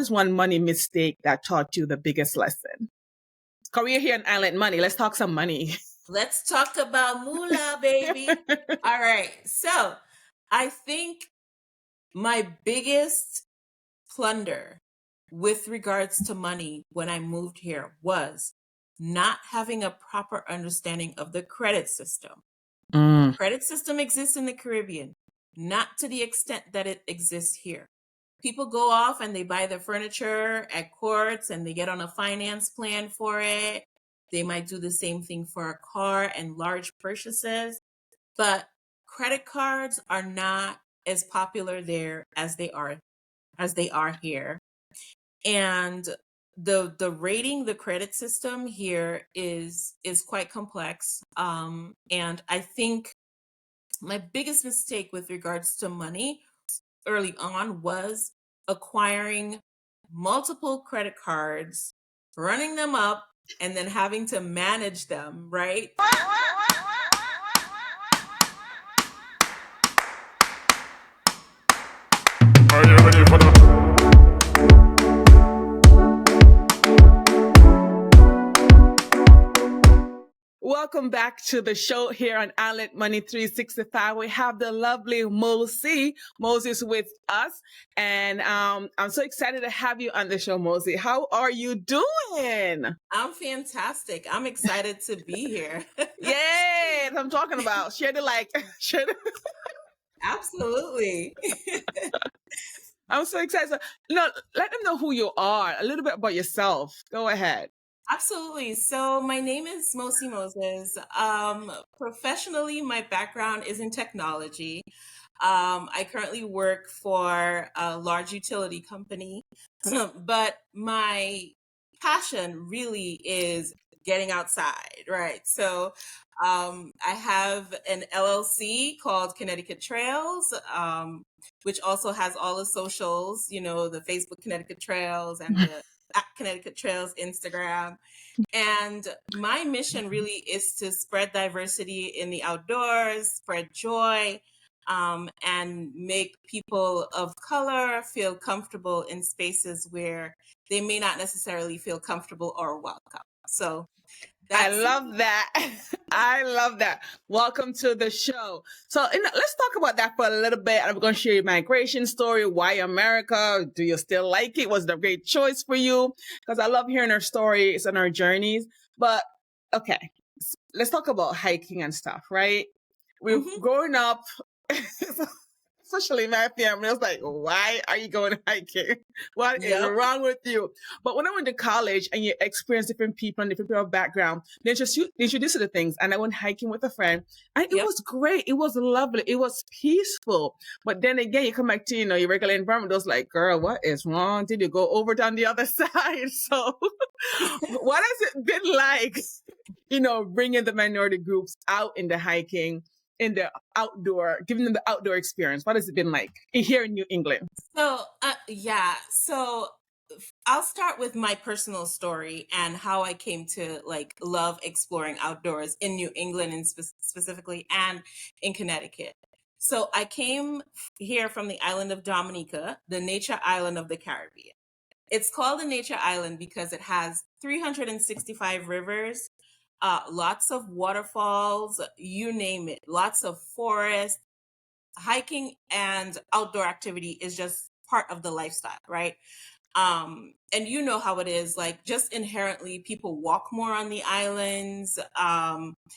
is one money mistake that taught you the biggest lesson? Career here in Island Money. Let's talk some money. Let's talk about moolah, baby. All right. So I think my biggest plunder with regards to money when I moved here was not having a proper understanding of the credit system. Mm. Credit system exists in the Caribbean, not to the extent that it exists here. People go off and they buy their furniture at courts and they get on a finance plan for it. They might do the same thing for a car and large purchases, but credit cards are not as popular there as they are here. And the rating, the credit system here is quite complex. And I think my biggest mistake with regards to money early on was acquiring multiple credit cards, running them up, and then having to manage them, right? Are you ready for the Welcome back to the show here on Island Money 365. We have the lovely Mosi Moses with us. And I'm so excited to have you on the show, Mosi. How are you doing? I'm fantastic. I'm excited to be here. Yay! That's what I'm talking about. Share the like. Share the... Absolutely. I'm so excited. So, let them know who you are, a little bit about yourself. Go ahead. Absolutely. So my name is Mosi Moses. Professionally, my background is in technology. I currently work for a large utility company, but my passion really is getting outside, right? So I have an LLC called Connecticut Trails, which also has all the socials, the Facebook Connecticut Trails and the at Connecticut Trails Instagram. And my mission really is to spread diversity in the outdoors, spread joy, and make people of color feel comfortable in spaces where they may not necessarily feel comfortable or welcome. So I that's love that. I love that. Welcome to the show. So let's talk about that for a little bit. I'm going to share your migration story. Why America? Do you still like it? Was it a great choice for you? Because I love hearing our stories and our journeys. But okay, let's talk about hiking and stuff, right? We're growing up. Especially my family, I was like, why are you going hiking? What is Yep. wrong with you? But when I went to college and you experience different people and different people background, they introduce you to the things. And I went hiking with a friend and it Yep. was great. It was lovely. It was peaceful. But then again, you come back to, your regular environment. It was like, girl, what is wrong? Did you go over to on the other side? So what has it been like, bringing the minority groups out in the hiking, in the outdoor, giving them the outdoor experience? What has it been like here in New England? So, So I'll start with my personal story and how I came to love exploring outdoors in New England and specifically and in Connecticut. So I came here from the island of Dominica, the nature island of the Caribbean. It's called a nature island because it has 365 rivers, lots of waterfalls, you name it, lots of forests. Hiking and outdoor activity is just part of the lifestyle, right? And you know how it is, like just inherently people walk more on the islands.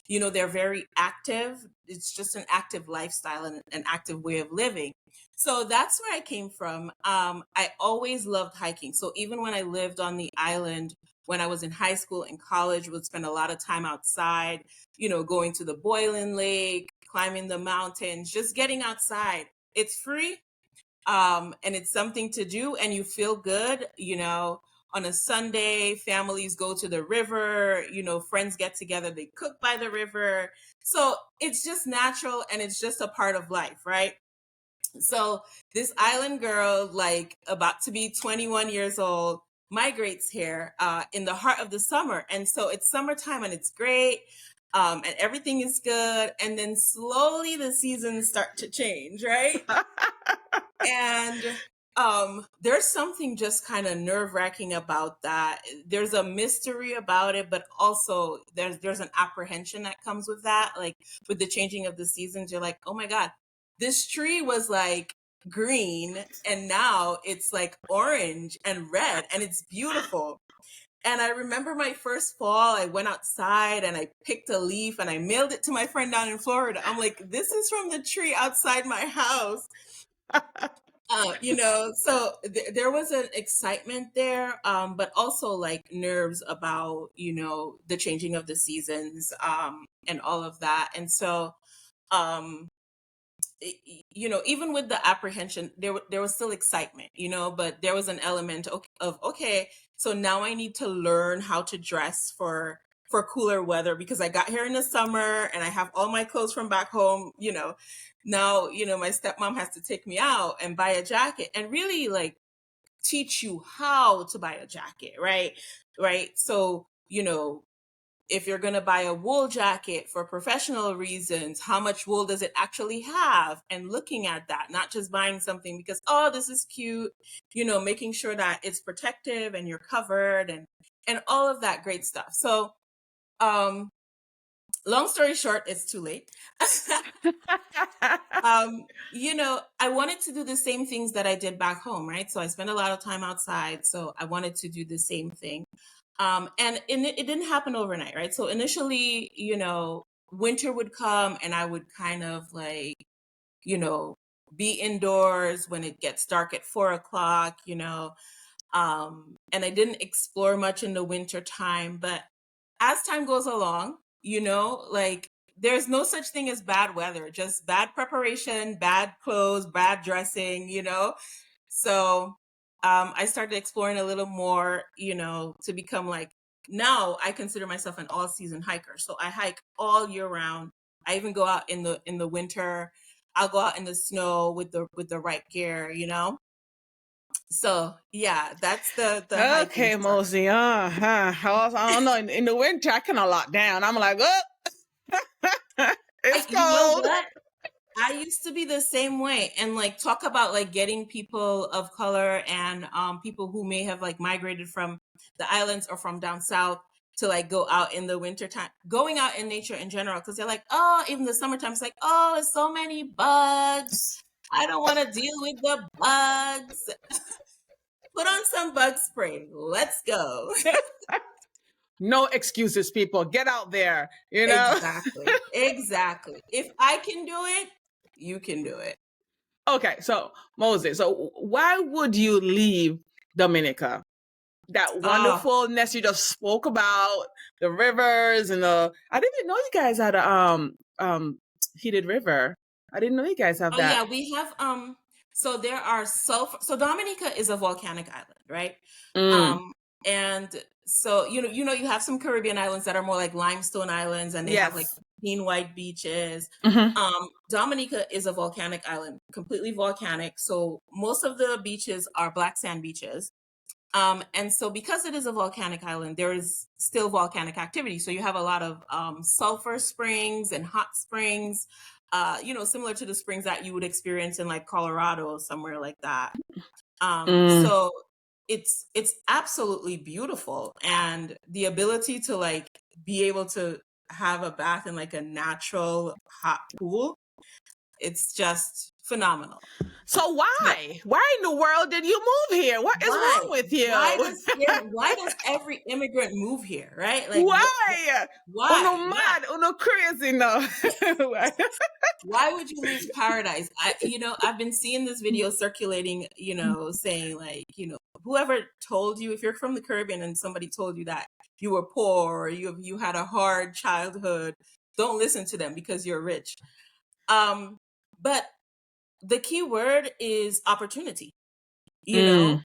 They're very active. It's just an active lifestyle and an active way of living. So that's where I came from. I always loved hiking. So even when I lived on the island, when I was in high school and college, would spend a lot of time outside, going to the Boiling Lake, climbing the mountains, just getting outside. It's free, and it's something to do, and you feel good. On a Sunday, families go to the river, friends get together, they cook by the river. So it's just natural and it's just a part of life, right? So this island girl, like about to be 21 years old, migrates here in the heart of the summer. And so it's summertime and it's great. And everything is good. And then slowly the seasons start to change, right? And There's something just kind of nerve-wracking about that. There's a mystery about it, but also there's an apprehension that comes with that. Like with the changing of the seasons, you're like, oh my God, this tree was like green and now it's like orange and red and it's beautiful. And I remember my first fall, I went outside and I picked a leaf and I mailed it to my friend down in Florida. I'm like, this is from the tree outside my house. So there was an excitement there, but also like nerves about, the changing of the seasons, and all of that. And so, um, even with the apprehension, there was still excitement, but there was an element of, okay, so now I need to learn how to dress for cooler weather because I got here in the summer and I have all my clothes from back home. Now, my stepmom has to take me out and buy a jacket and really like teach you how to buy a jacket, right? Right. So, if you're going to buy a wool jacket for professional reasons, how much wool does it actually have? And looking at that, not just buying something because, oh, this is cute, making sure that it's protective and you're covered and all of that great stuff. So, long story short, it's too late. I wanted to do the same things that I did back home, right? So I spent a lot of time outside. So I wanted to do the same thing. And it didn't happen overnight, right? So initially, winter would come and I would kind of like, be indoors when it gets dark at 4 o'clock, and I didn't explore much in the winter time. But as time goes along, like there's no such thing as bad weather, just bad preparation, bad clothes, bad dressing, So I started exploring a little more, to become like, now I consider myself an all season hiker. So I hike all year round. I even go out in the winter. I'll go out in the snow with the right gear, So yeah, that's the hiking Okay, story. Mosi. I don't know. In the winter, I cannot lock down. I'm like, oh, it's You know cold. what? I used to be the same way. And like talk about like getting people of color and people who may have like migrated from the islands or from down south to like go out in the winter time, going out in nature in general, because they're like, oh, even the summertime, it's like, oh, it's so many bugs. I don't want to deal with the bugs. Put on some bug spray. Let's go. No excuses, people. Get out there. Exactly. Exactly. If I can do it, you can do it. Okay, so Moses, so why would you leave Dominica? That Oh, wonderfulness you just spoke about, the rivers and I didn't even know you guys had a heated river. I didn't know you guys have oh yeah, that. we have so there are sulfur, so Dominica is a volcanic island, right? Mm, Um and so you have some Caribbean islands that are more like limestone islands and they have like yes. clean white beaches. Hmm. Dominica is a volcanic island, completely volcanic. So most of the beaches are black sand beaches. And so because it is a volcanic island, there is still volcanic activity. So you have a lot of sulfur springs and hot springs, similar to the springs that you would experience in like Colorado or somewhere like that. Mm. So it's absolutely beautiful. And the ability to like be able to have a bath in like a natural hot pool, it's just phenomenal. So So why? Why in the world did you move here? What is why? wrong with Why you? does why does every immigrant move here, right? Like Why? Uno why? Yeah. mad, uno crazy no. Why would you lose paradise? I've been seeing this video circulating, saying like, whoever told you, if you're from the Caribbean and somebody told you that you were poor or you had a hard childhood, don't listen to them because you're rich. But the key word is opportunity, you know?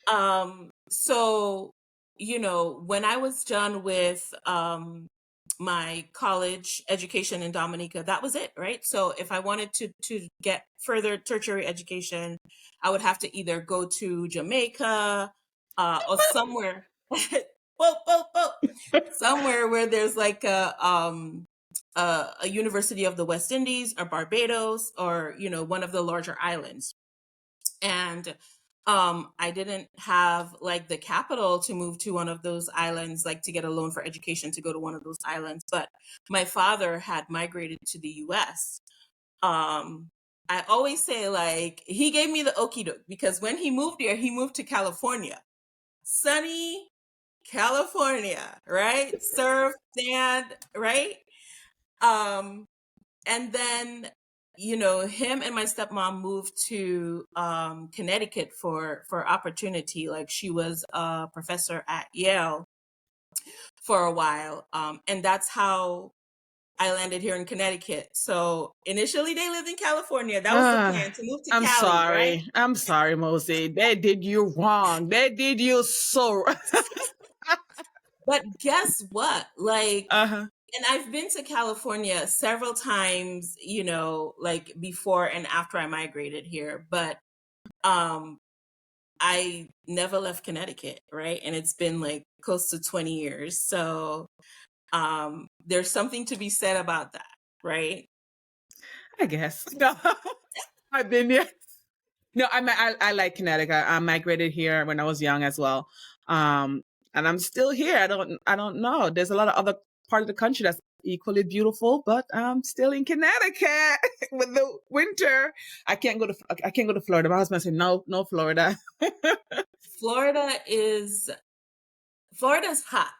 Mm. So, when I was done with my college education in Dominica, that was it, right? So if I wanted to get further tertiary education, I would have to either go to Jamaica or somewhere, whoa, whoa, whoa, somewhere where there's like a University of the West Indies or Barbados or one of the larger islands. And I didn't have like the capital to move to one of those islands, like to get a loan for education to go to one of those islands. But my father had migrated to the US. Um, I always say like he gave me the okie doke because when he moved here, he moved to California, sunny California, right? Surf, sand, right? Um, and then him and my stepmom moved to Connecticut for opportunity. Like she was a professor at Yale for a while, and that's how I landed here in Connecticut. So initially they lived in California. That was the Uh, plan, to move to I'm Cali, right? sorry. I'm sorry, Mosi. They did you wrong. They did you so wrong. But guess what? Like, Uh-huh. and I've been to California several times, like before and after I migrated here, but um I never left Connecticut, right? And it's been like close to 20 years. So there's something to be said about that, right? I guess. No, I've been there. No, I like Connecticut. I migrated here when I was young as well. Um, and I'm still here. I don't know. There's a lot of other part of the country that's equally beautiful, but I'm still in Connecticut with the winter. I can't go to Florida. My husband said no, no Florida. Florida is Florida's hot.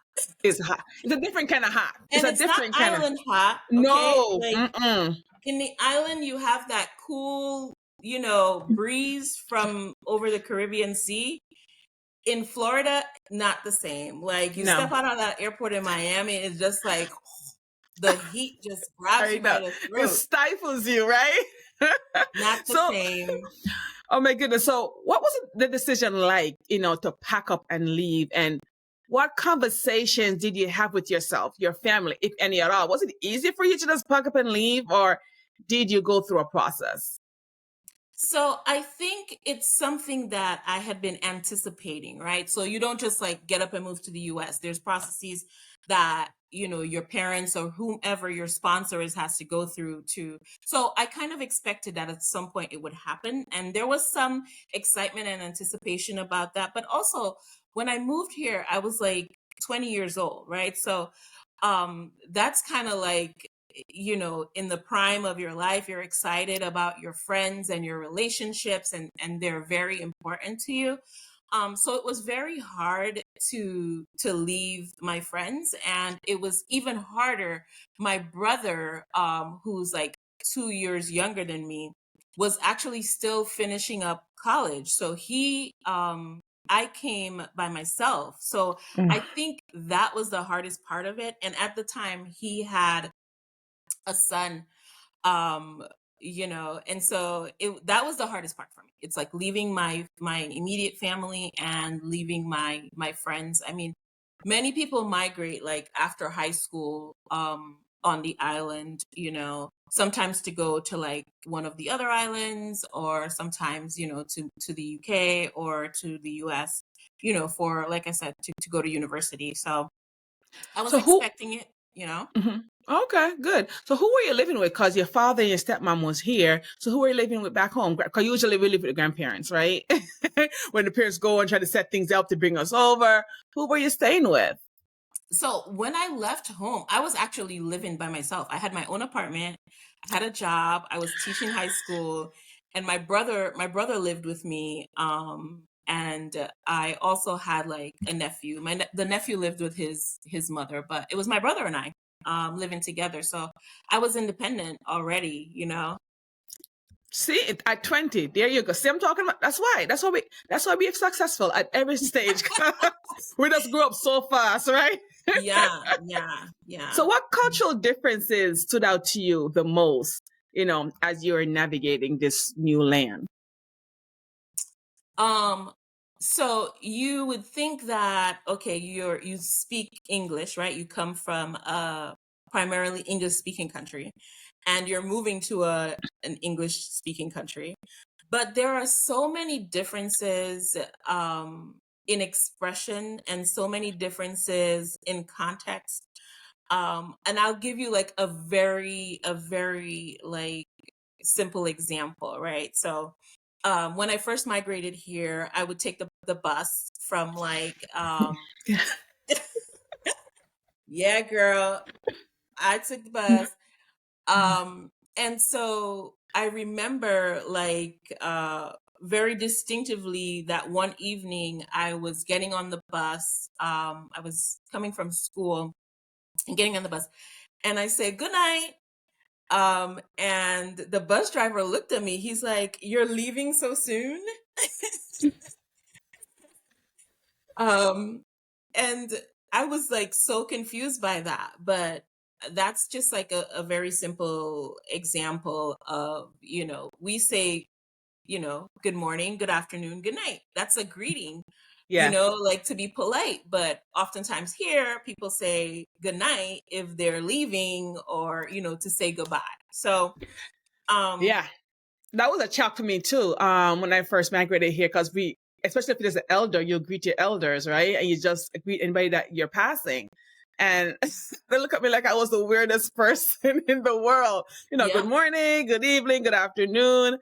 It's hot. It's a different kind of hot. It's And a it's not different kind of island hot, okay? no. Like Mm-mm. in the island you have that cool, breeze from over the Caribbean Sea. In Florida, not the same. Like you No. step out of that airport in Miami, it's just like the heat just grabs I you by know. the It throat. stifles you, right? Not the So, same. oh my goodness. So, what was the decision like, to pack up and leave? And what conversations did you have with yourself, your family, if any at all? Was it easy for you to just pack up and leave, or did you go through a process? So I think it's something that I had been anticipating, right? So you don't just like get up and move to the US. There's processes that, your parents or whomever your sponsor is has to go through to. So I kind of expected that at some point it would happen. And there was some excitement and anticipation about that. But also when I moved here, I was like 20 years old, right? So that's kind of like in the prime of your life, you're excited about your friends and your relationships, and they're very important to you. So it was very hard to leave my friends, and it was even harder. My brother, who's like 2 years younger than me, was actually still finishing up college. So I came by myself. So Mm. I think that was the hardest part of it. And at the time, he had a son, um and so that was the hardest part for me. It's like leaving my immediate family and leaving my friends. I mean, many people migrate like after high school on the island, sometimes to go to like one of the other islands, or sometimes to the UK or to the US, for, like I said, to go to university. So I was So, who expecting it. Mhm. Okay, good. So who were you living with? Because your father and your stepmom was here. So who were you living with back home? Because usually we live with the grandparents, right? When the parents go and try to set things up to bring us over. Who were you staying with? So when I left home, I was actually living by myself. I had my own apartment. I had a job. I was teaching high school, and my brother lived with me. And I also had like a nephew. The nephew lived with his mother, but it was my brother and I living together. So I was independent already. See, at 20, there you go. See, I'm talking about. That's why we are successful at every stage. We just grow up so fast, right? Yeah, yeah, yeah. So what cultural differences stood out to you the most, as you're navigating this new land? Um, so you would think that, okay, you speak English, right? You come from a primarily English speaking country, and you're moving to an English speaking country. But there are so many differences in expression, and so many differences in context. And I'll give you like a very like simple example, right? So when I first migrated here, I would take the bus from like Yeah. yeah, girl, I took the bus. And so I remember like very distinctively that one evening I was getting on the bus. I was coming from school and getting on the bus, and I said good night. And the bus driver looked at me. He's like, "You're leaving so soon?" Um, and I was like so confused by that, but that's just like a very simple example of, we say, good morning, good afternoon, good night. That's a greeting, Yeah. like to be polite. But oftentimes here, people say good night if they're leaving or, to say goodbye. So, um, Yeah. That was a shock for me too. When I first migrated here, because especially if there's an elder, you'll greet your elders, right? And you just greet anybody that you're passing. And they look at me like I was the weirdest person in the world. Good yeah, morning, good evening, good afternoon.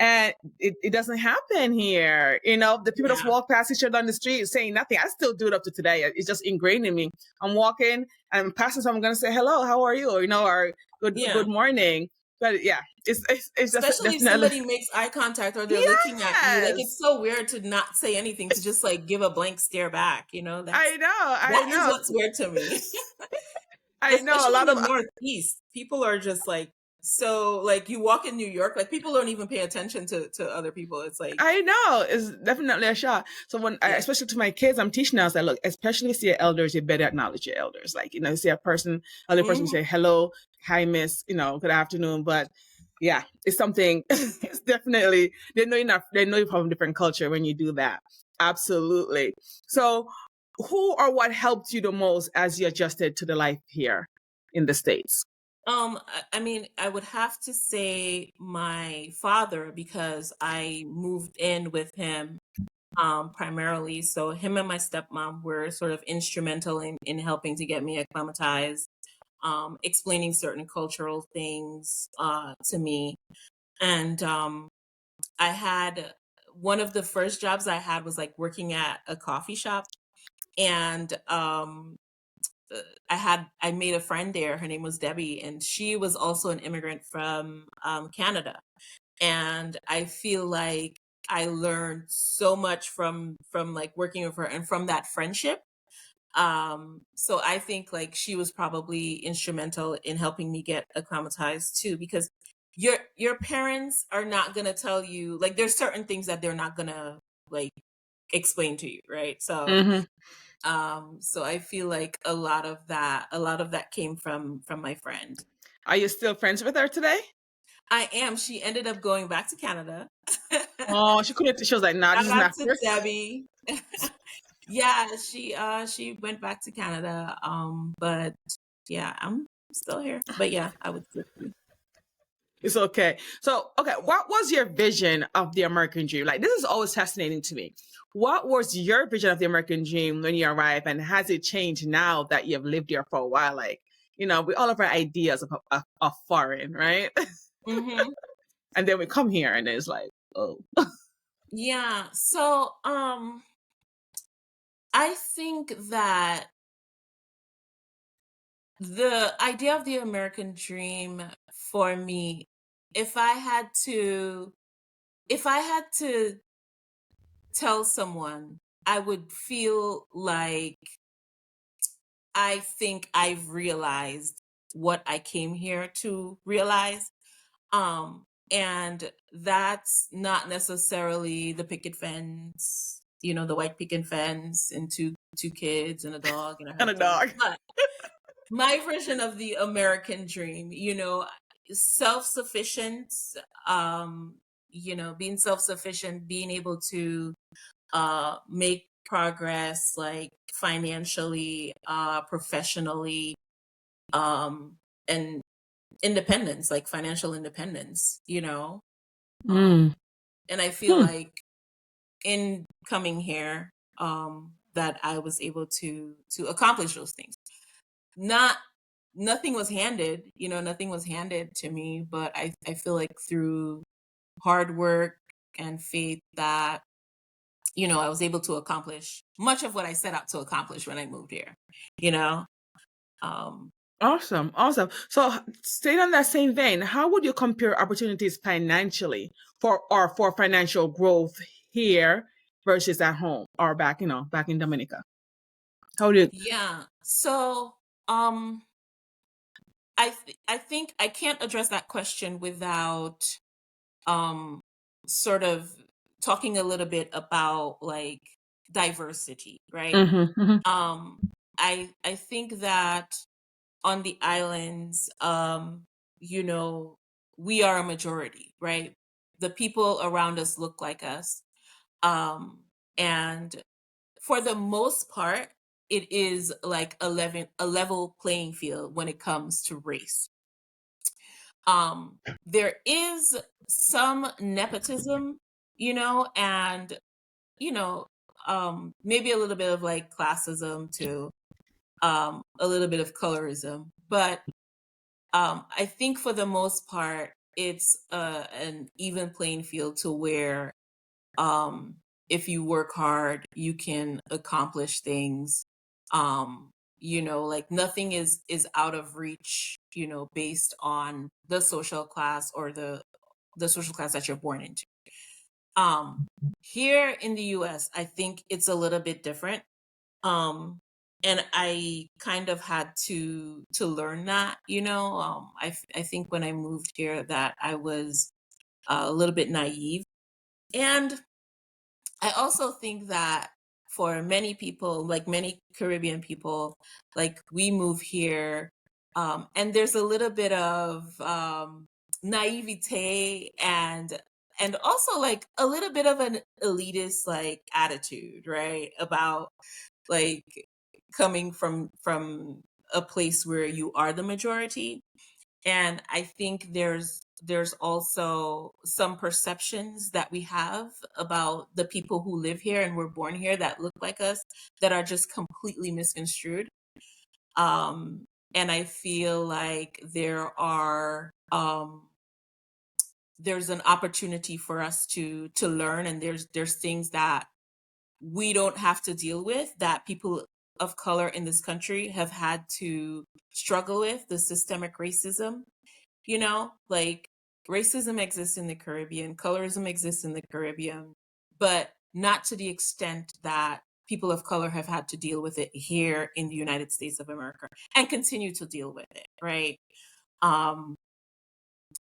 And it doesn't happen here. The people just yeah, walk past each other on the street saying nothing. I still do it up to today. It's just ingrained in me. I'm walking and I'm passing someone, I'm going to say, hello, how are you? Or yeah. good morning. But yeah, it's just Especially if definitely. somebody makes eye contact or they're looking at you, like Yes, it's so weird to not say anything, to just like give a blank stare back, I know, I that is know, what's weird to me. I know. A Especially in lot the of Northeast, people are just like, so like you walk in New York, like people don't even pay attention to other people. It's like, I know it's definitely a shock. So yeah. especially to my kids, I'm teaching now. I say, look, especially see your elders, you better acknowledge your elders. Like see a person, other person Mhm. say hello, hi, miss, good afternoon. But yeah, it's something. It's definitely they know you're not. They know you're from a different culture when you do that. Absolutely. So, who or what helped you the most as you adjusted to the life here in the States? I mean, I would have to say my father, because I moved in with him primarily. So him and my stepmom were sort of instrumental in helping to get me acclimatized, explaining certain cultural things to me. And I had one of the first jobs I had was like working at a coffee shop. And I made a friend there. Her name was Debbie, and she was also an immigrant from Canada. And I feel like I learned so much from like working with her and from that friendship. So I think like she was probably instrumental in helping me get acclimatized too, because your parents are not gonna tell you, like there's certain things that they're not gonna like explain to you, right? Hmm. So I feel like a lot of that came from my friend. Are you still friends with her today? I am. She ended up going back to Canada. Oh, she couldn't. She was like, "Nah, this Shout is out not to fair." Debbie. Yeah, she went back to Canada. But yeah, I'm still here. But yeah, I would still be. It's okay. So, okay, what was your vision of the American dream? Like, this is always fascinating to me. What was your vision of the American dream when you arrived, and has it changed now that you've lived here for a while? Like, we all of our ideas of foreign, right? Hmm. And then we come here, and it's like, oh, Yeah. So I think that the idea of the American dream for me, if I had to if I had to tell someone, I would feel like I think I've realized what I came here to realize. And that's not necessarily the picket fence, the white picket fence and two kids and a dog and a and a husband. dog. But my version of the American dream, self-sufficient, being self-sufficient, being able to make progress like financially, professionally, um, and independence, like financial independence. Um, Mm. and I feel Hmm. like in coming here, that I was able to accomplish those things. Not Nothing was handed, nothing was handed to me, but I feel like through hard work, and faith that, I was able to accomplish much of what I set out to accomplish when I moved here, you know? Um, Awesome, awesome. So, staying on that same vein, how would you compare opportunities financially for financial growth here versus at home or back in Dominica? How do you? yeah. So, I think I can't address that question without um sort of talking a little bit about like diversity, right? Mm-hmm, mm-hmm, Um I think that on the islands, you know, we are a majority, right? The people around us look like us. Um and for the most part, it is like a level playing field when it comes to race. There is some nepotism, and you know maybe a little bit of like classism too, a little bit of colorism, but I think for the most part it's an even playing field to where um if you work hard you can accomplish things. Like nothing is out of reach, based on the social class or the social class that you're born into. um Here in the US I think it's a little bit different. And I kind of had to learn that, I think when I moved here that I was a little bit naive. And I also think that for many people, like many Caribbean people, like we move here, and there's a little bit of naivete and also like a little bit of an elitist like attitude, right? About like coming from a place where you are the majority. And I think there's also some perceptions that we have about the people who live here and were born here that look like us that are just completely misconstrued. um and I feel like there's an opportunity for us to learn, and there's things that we don't have to deal with that people of color in this country have had to struggle with. The systemic racism, like racism exists in the Caribbean, colorism exists in the Caribbean, but not to the extent that people of color have had to deal with it here in the United States of America and continue to deal with it, right? Um,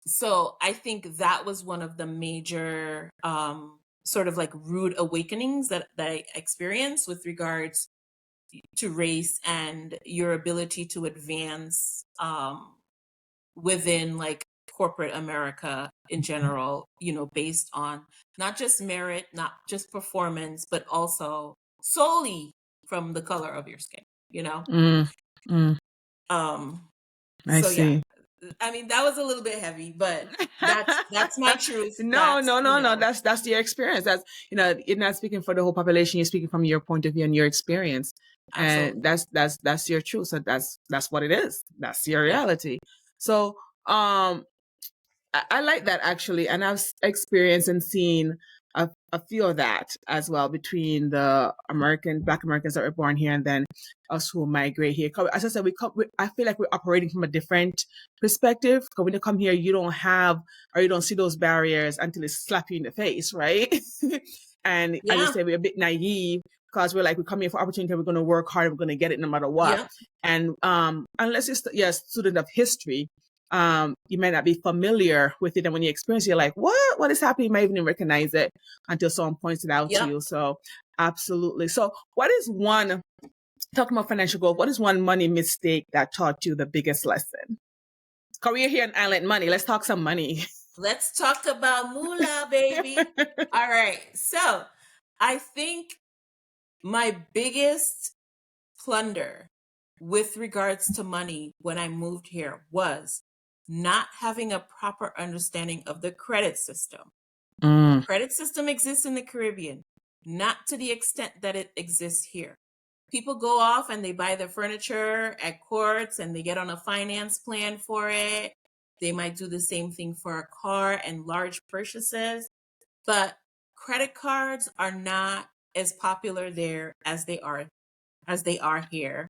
so I think that was one of the major sort of like rude awakenings that I experienced with regards to race and your ability to advance within like corporate America in general, based on not just merit, not just performance, but also solely from the color of your skin, you know? mm, mm, Um, I so yeah, see. I mean, that was a little bit heavy, but that's my truth. No, That's, no, no, no. That's your experience. That's you're not speaking for the whole population. You're speaking from your point of view and your experience, and absolutely. that's your truth. So that's what it is. That's your Yeah. reality. So I like that actually, and I've experienced and seen a few of that as well between the Black Americans that were born here and then us who migrate here. 'Cause as I said, I feel like we're operating from a different perspective. Because when you come here, you don't have or you don't see those barriers until it slap you in the face, right? And as I Yeah. say, we're a bit naive because we're like we come here for opportunity, we're going to work hard, we're going to get it no matter what. Yeah. And unless you're a student of history, you might not be familiar with it. And when you experience it, you're like, what is happening? You might even recognize it until someone points it out to Yep. you. So absolutely. So talking about financial growth, what is one money mistake that taught you the biggest lesson? Career here in Island Money. Let's talk some money. Let's talk about moolah, baby. All right. So I think my biggest plunder with regards to money when I moved here was not having a proper understanding of the credit system. Mm, Credit system exists in the Caribbean, not to the extent that it exists here. People go off and they buy their furniture at courts and they get on a finance plan for it. They might do the same thing for a car and large purchases. but credit cards are not as popular there as they are here.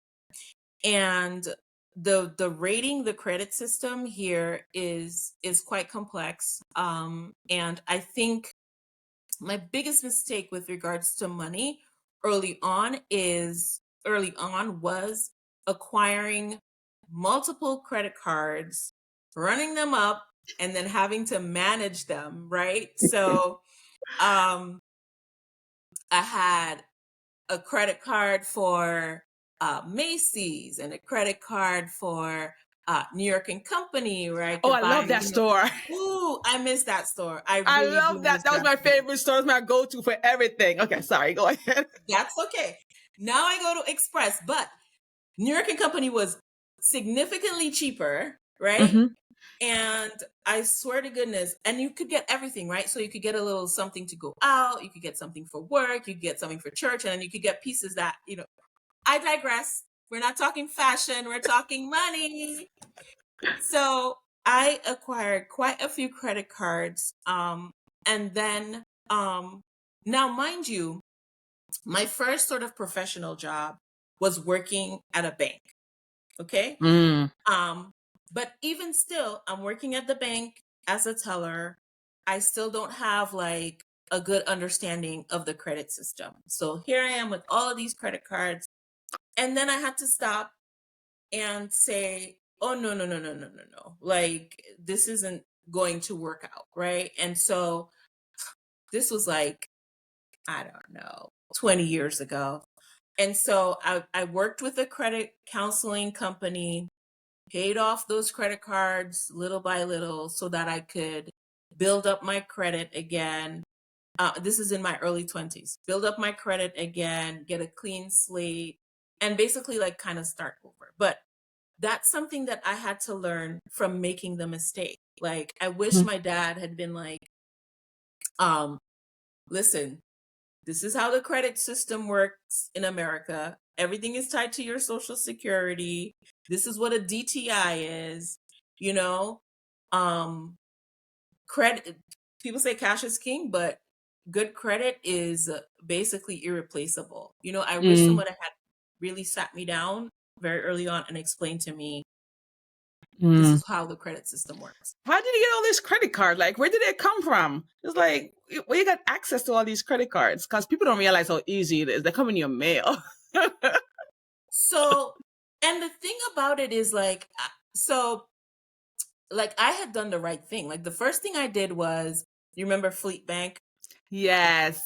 And the rating, the credit system here is quite complex. And I think my biggest mistake with regards to money early on was acquiring multiple credit cards, running them up, and then having to manage them, right? So um I had a credit card for Macy's and a credit card for New York and Company, where I Oh, could I love buy, that store. ooh, I miss that store. I I really do love that. miss That was that my store. favorite store. It's my go-to for everything. Okay, sorry. Go ahead. That's okay. Now I go to Express, but New York and Company was significantly cheaper, right? Mm-hmm. And I swear to goodness, and you could get everything, right? So you could get a little something to go out, you could get something for work, you could get something for church, and then you could get pieces that, I digress. We're not talking fashion, we're talking money. So I acquired quite a few credit cards. And then now mind you, my first sort of professional job was working at a bank. Okay. Mm. But even still, I'm working at the bank as a teller. I still don't have like a good understanding of the credit system. So here I am with all of these credit cards. And then I had to stop and say, oh, no, no, no, no, no, no, no. Like, this isn't going to work out. Right. And so this was like, I don't know, 20 years ago. And so I worked with a credit counseling company, paid off those credit cards little by little so that I could build up my credit again. This is in my early 20s. Build up my credit again, get a clean slate, and basically like kind of start over. But that's something that I had to learn from making the mistake. Like, I wish my dad had been like, listen, this is how the credit system works in America. Everything is tied to your social security. This is what a DTI is, you know. Credit, people say cash is king, but good credit is basically irreplaceable. I wish Mm. someone had really sat me down very early on and explained to me this Mm. is how the credit system works. How did you get all these credit cards? Like, where did they come from? It's like, where you got access to all these credit cards? Because people don't realize how easy it is. They come in your mail. So, and the thing about it is like, like I had done the right thing. Like the first thing I did was, you remember Fleet Bank? Yes.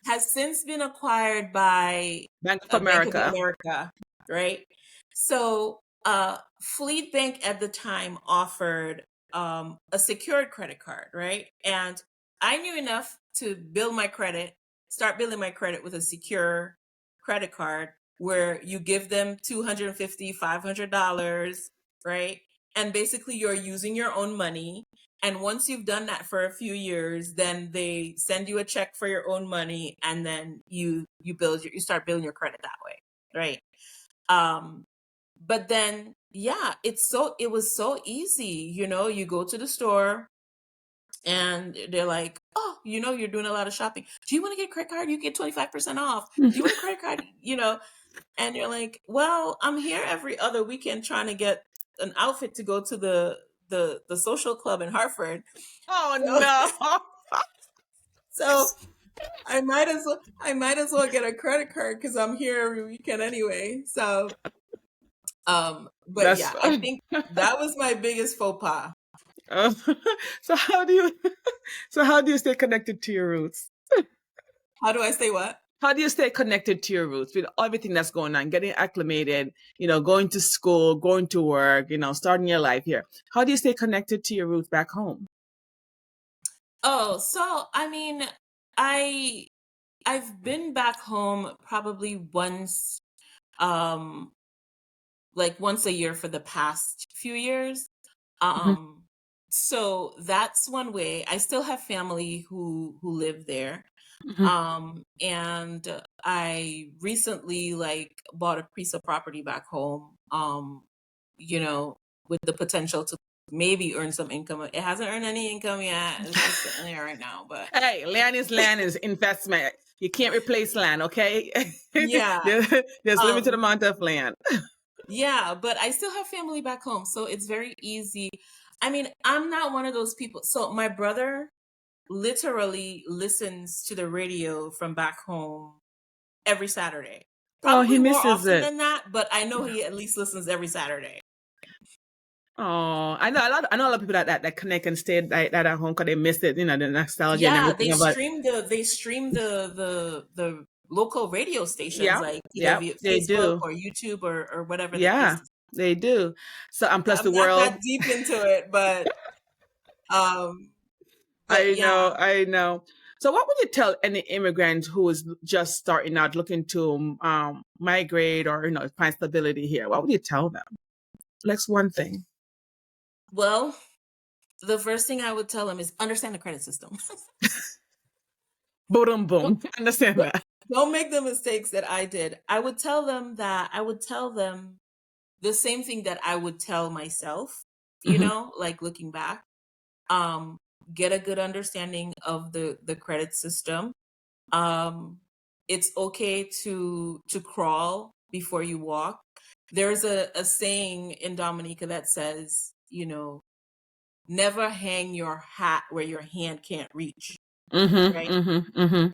Has since been acquired by Bank of Bank of America. America, right? So Fleet Bank at the time offered a secured credit card, right? And I knew enough to start building my credit with a secure credit card where you give them $250, $500, right? And basically you're using your own money. And once you've done that for a few years, then they send you a check for your own money, and then you start building your credit that way, right? But then, yeah, it was so easy. You go to the store and they're like, oh, you're doing a lot of shopping. Do you want to get a credit card? You get 25% off. Do you want a credit card? And you're like, well, I'm here every other weekend trying to get an outfit to go to the social club in Hartford. Oh, So, no. so I might as well get a credit card because I'm here every weekend anyway. So, but That's yeah, I think that was my biggest faux pas. so how do you so how do you stay connected to your roots? How do I say what? How do you stay connected to your roots with everything that's going on, getting acclimated, going to school, going to work, starting your life here? How do you stay connected to your roots back home? Oh, so I mean, I've been back home probably once, like once a year for the past few years. Mhm. So that's one way. I still have family who live there. Mhm. And I recently like bought a piece of property back home, with the potential to maybe earn some income. It hasn't earned any income yet. It's just sitting there right now. But Hey, land is investment. You can't replace land, okay? yeah, There's limited amount of land. yeah, but I still have family back home, so it's very easy. I mean, I'm not one of those people. So my brother literally listens to the radio from back home every Saturday. Oh, he Probably more misses often it. than that, but I know he at least listens every Saturday. Oh, I know a lot. I know a lot of people that connect and stay that at home because they miss it. You know, the nostalgia and Yeah, everything. But they stream the local radio stations yeah, like either yeah, via they Facebook do. or YouTube or whatever the case Yeah, is. they do. So, and plus I'm the not world. that deep into it, um but I yeah. know, I know. So, what would you tell any immigrant who is just starting out, looking to migrate or find stability here? What would you tell them? Like one thing. Well, the first thing I would tell them is understand the credit system. Boom, boom. Understand that. Don't make the mistakes that I did. I would tell them the same thing that I would tell myself, Hmm. like looking back. Um, get a good understanding of the credit system. It's okay to crawl before you walk. There's a saying in Dominica that says, never hang your hat where your hand can't reach, Mm-hmm. right? Mm-hmm. Mm-hmm.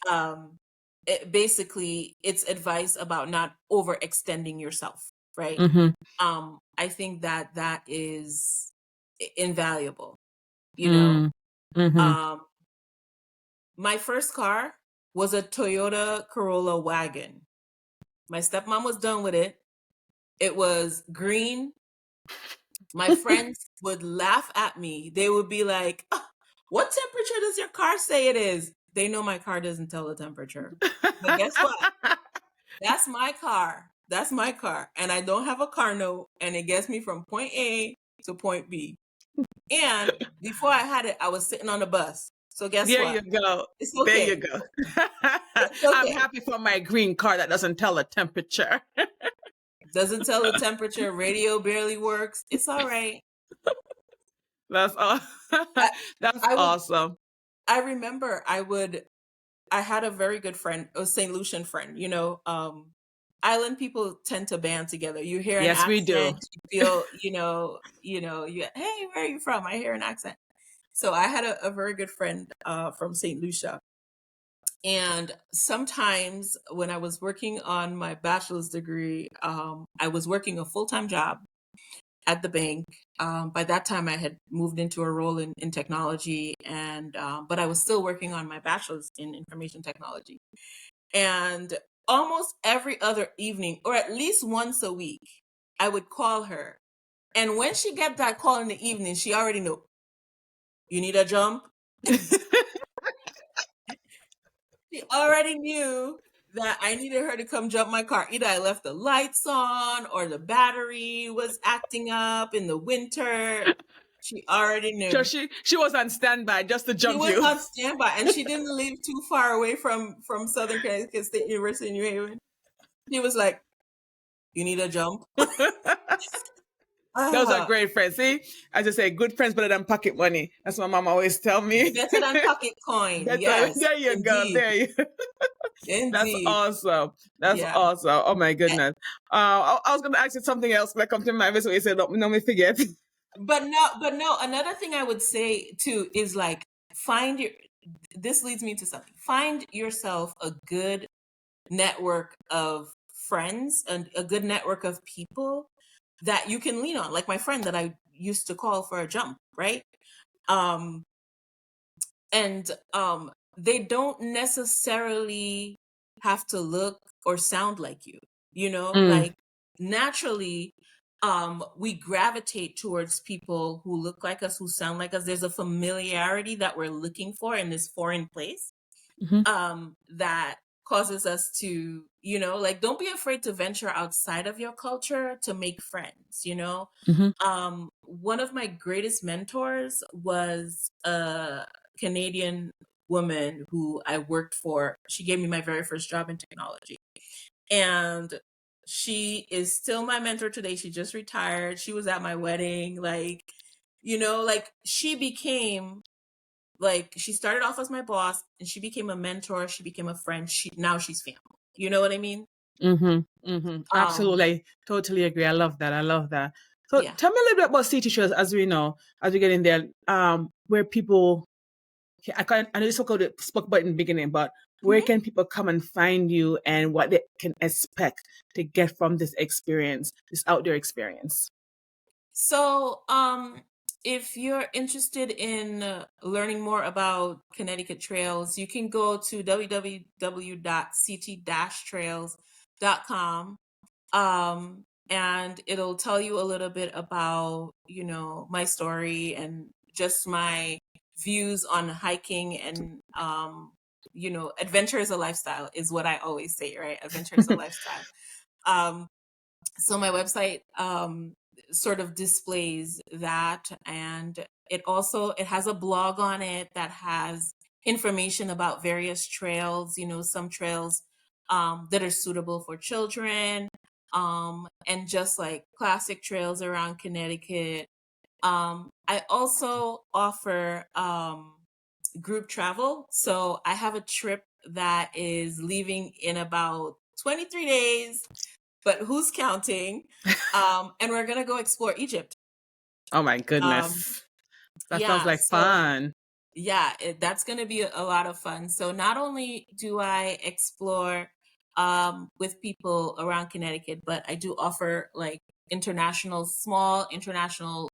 Basically it's advice about not overextending yourself, right? Mm-hmm. I think that is invaluable, you know. Mm-hmm. Um, my first car was a Toyota Corolla wagon. My stepmom was done with it. It was green. My friends would laugh at me. They would be like, "Ah, what temperature does your car say it is?" They know my car doesn't tell the temperature. But guess what? That's my car. That's my car. And I don't have a car note. And it gets me from point A to point B. And before I had it, I was sitting on the bus. So guess There what? you go. It's There you okay. go. It's I'm okay. happy for my green car that doesn't tell the temperature. Doesn't tell the temperature. Radio barely works. It's all right. That's all. I, That's I would. awesome. I remember. I had a very good friend, a St. Lucian friend. Island people tend to band together. You hear an Yes, we do. accent. You feel. You. Hey, where are you from? I hear an accent. So I had a very good friend from St. Lucia. And sometimes when I was working on my bachelor's degree, I was working a full-time job at the bank. By that time, I had moved into a role in technology, but I was still working on my bachelor's in information technology. And almost every other evening, or at least once a week, I would call her. And when she get that call in the evening, she already knew, you need a jump? She already knew that I needed her to come jump my car. Either I left the lights on or the battery was acting up in the winter. She already So knew. she was on standby just to She jump was you. on standby, and she didn't live too far away from Southern Connecticut State University in New Haven. She was like, you need a jump? Those are Ah, great friends. See, as I say, good friends better than pocket money. That's what my mom always tell me. better than pocket coin. Better. Yes, There you go. indeed. There you. That's Indeed. awesome. That's Yeah. awesome. Oh my goodness. I was going to ask you something else, but come to my mind. So you said, don't me forget. But no, another thing I would say too is like this leads me to something. Find yourself a good network of friends and a good network of people that you can lean on. Like my friend that I used to call for a jump, right? Um and they don't necessarily have to look or sound like you, Mm, like naturally we gravitate towards people who look like us, who sound like us. There's a familiarity that we're looking for in this foreign place mhm, that causes us to, like, don't be afraid to venture outside of your culture to make friends. mhm, One of my greatest mentors was a Canadian woman who I worked for. She gave me my very first job in technology. And she is still my mentor today. She just retired. She was at my wedding. Like, like she became like, she started off as my boss and she became a mentor, she became a friend, now she's family. You know what I mean? Um, Absolutely. Totally agree. I love that. I love that. So yeah. tell me a little bit about city shows as we know, as we get in there, where people, I know you spoke about it in the beginning, but where Mhm. can people come and find you and what they can expect to get from this experience, this outdoor experience? So, if you're interested in learning more about Connecticut trails, you can go to www.ct-trails.com. And it'll tell you a little bit about, my story and just my views on hiking and, adventure is a lifestyle is what I always say, right? Adventure is a lifestyle. Um, so my website sort of displays that, and it has a blog on it that has information about various trails, some trails that are suitable for children, and just like classic trails around Connecticut. I also offer group travel. So I have a trip that is leaving in about 23 days, but who's counting? And we're gonna go explore Egypt. Oh my Um, goodness. That sounds yeah, like so fun. yeah, that's gonna be a lot of fun. So not only do I explore with people around Connecticut, but I do offer like small international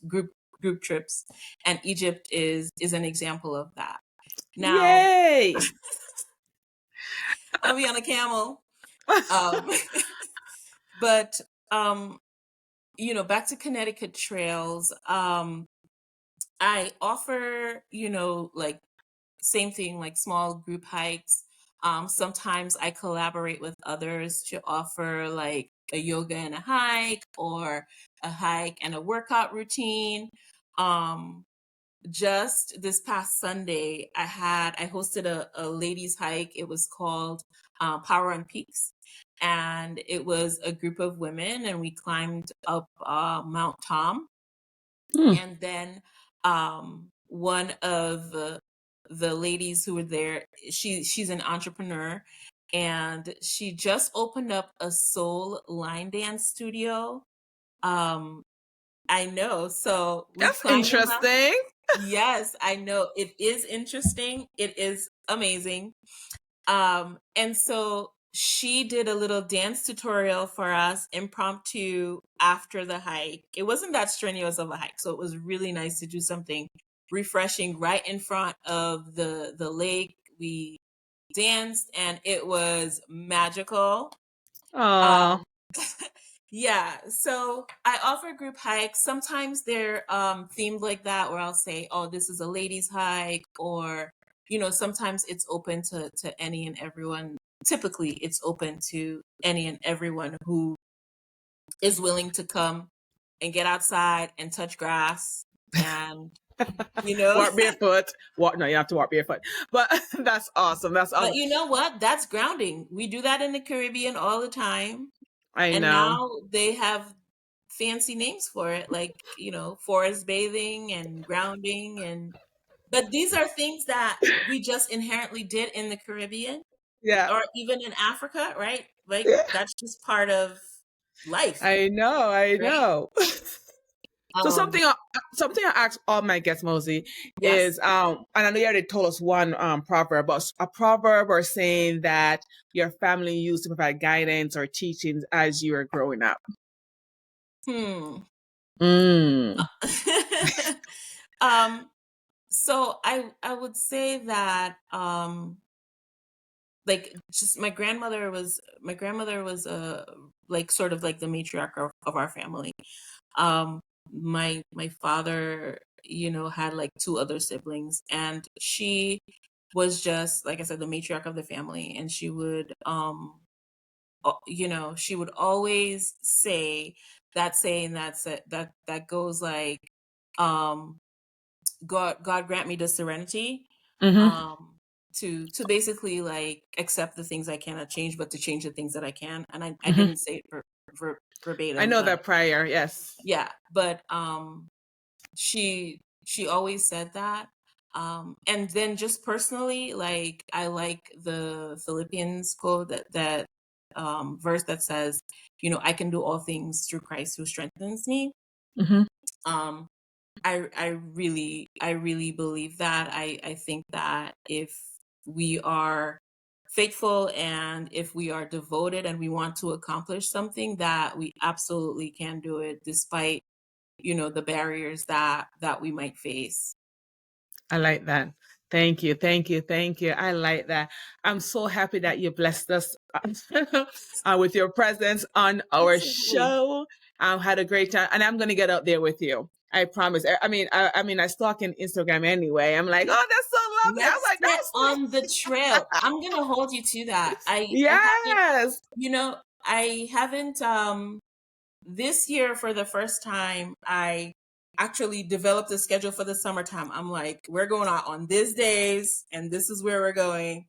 group trips, and Egypt is an example of that. Now, Yay! I'll be on a camel. Um, but um, back to Connecticut trails. I offer, like same thing, like small group hikes. Sometimes I collaborate with others to offer like a yoga and a hike, or a hike and a workout routine. Um, just this past Sunday, I hosted a ladies hike. It was called Power on Peaks, and it was a group of women, and we climbed up Mount Tom. Hmm. And then one of the ladies who were there, she's an entrepreneur, and she just opened up a soul line dance studio. Um, I know. So we That's climbed the mountain. interesting. Yes, I know. It is interesting. It is amazing. And so she did a little dance tutorial for us, impromptu, after the hike. It wasn't that strenuous of a hike, so it was really nice to do something refreshing right in front of the lake. We danced and it was magical. Oh, Um, yeah, so I offer group hikes. Sometimes they're themed like that, where I'll say, "Oh, this is a ladies' hike," or sometimes it's open to any and everyone. Typically, it's open to any and everyone who is willing to come and get outside and touch grass, and you know. walk barefoot. Walk. No, you have to walk barefoot. But that's awesome. That's But awesome. you know what? That's grounding. We do that in the Caribbean all the time. I And know. now they have fancy names for it, like, forest bathing and grounding. But these are things that we just inherently did in the Caribbean, Yeah. or even in Africa, right? Like, Yeah. that's just part of life, I know. I right? know. So Um, something I ask all my guests, Mosi, yes. is and I know you already told us one proverb, but a proverb or saying that your family used to provide guidance or teachings as you were growing up. Hmm. Mm. um, so I would say that like, just my grandmother was like sort of like the matriarch of our family. um my father, had like two other siblings, and she was just, like I said, the matriarch of the family, and she would always say that saying that goes like, um God grant me the serenity, Hmm. um, to basically like accept the things I cannot change, but to change the things that I can. And I Hmm. didn't say it I verbatim, know but that prior. Yes. yeah. But she always said that. And then just personally, like I like the Philippians quote that verse that says, I can do all things through Christ who strengthens me. Mhm. Um, I really believe that. I think that if we are faithful and if we are devoted and we want to accomplish something, that we absolutely can do it despite, the barriers that we might face. I like that. Thank you, thank you, thank you. I like that. I'm so happy that you blessed us with your presence on our Absolutely. show. Had a great time, and I'm going to get out there with you. I promise. I mean, I stalk in Instagram anyway. I'm like, oh, that's so lovely. I'm Let's like, get that's on the trail. I'm gonna hold you to that. I haven't, yes. I haven't this year for the first time I actually developed a schedule for the summertime. I'm like, we're going out on these days and this is where we're going.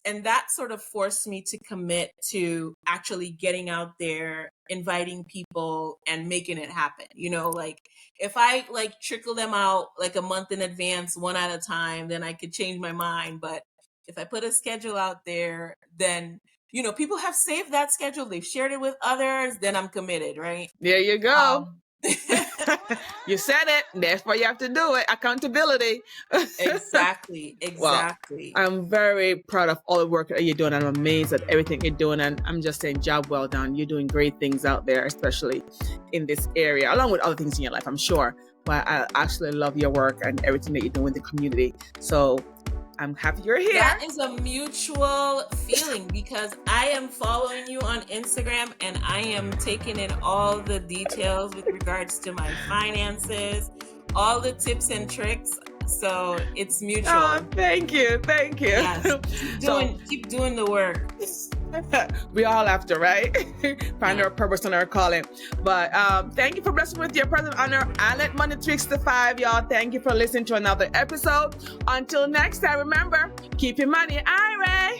And that sort of forced me to commit to actually getting out there, inviting people and making it happen. Like if I like trickle them out like a month in advance, one at a time, then I could change my mind. But if I put a schedule out there, then people have saved that schedule, they've shared it with others, then I'm committed, right? There you go. Um, You said it. Therefore, you have to do it. Accountability. exactly, Well, exactly. I'm very proud of all the work that you're doing. I'm amazed at everything you're doing. And I'm just saying, job well done. You're doing great things out there, especially in this area, along with other things in your life, I'm sure. But I actually love your work and everything that you're doing with the community. So I'm happy you're here. That is a mutual feeling because I am following you on Instagram and I am taking in all the details with regards to my finances, all the tips and tricks. So it's mutual. Oh, thank you. Thank you. Yes. Keep doing the work. We all have to, right? Find our purpose and our calling. But thank you for blessing with your present honor. Island Money 365, y'all. Thank you for listening to another episode. Until next time, remember, keep your money, Ira.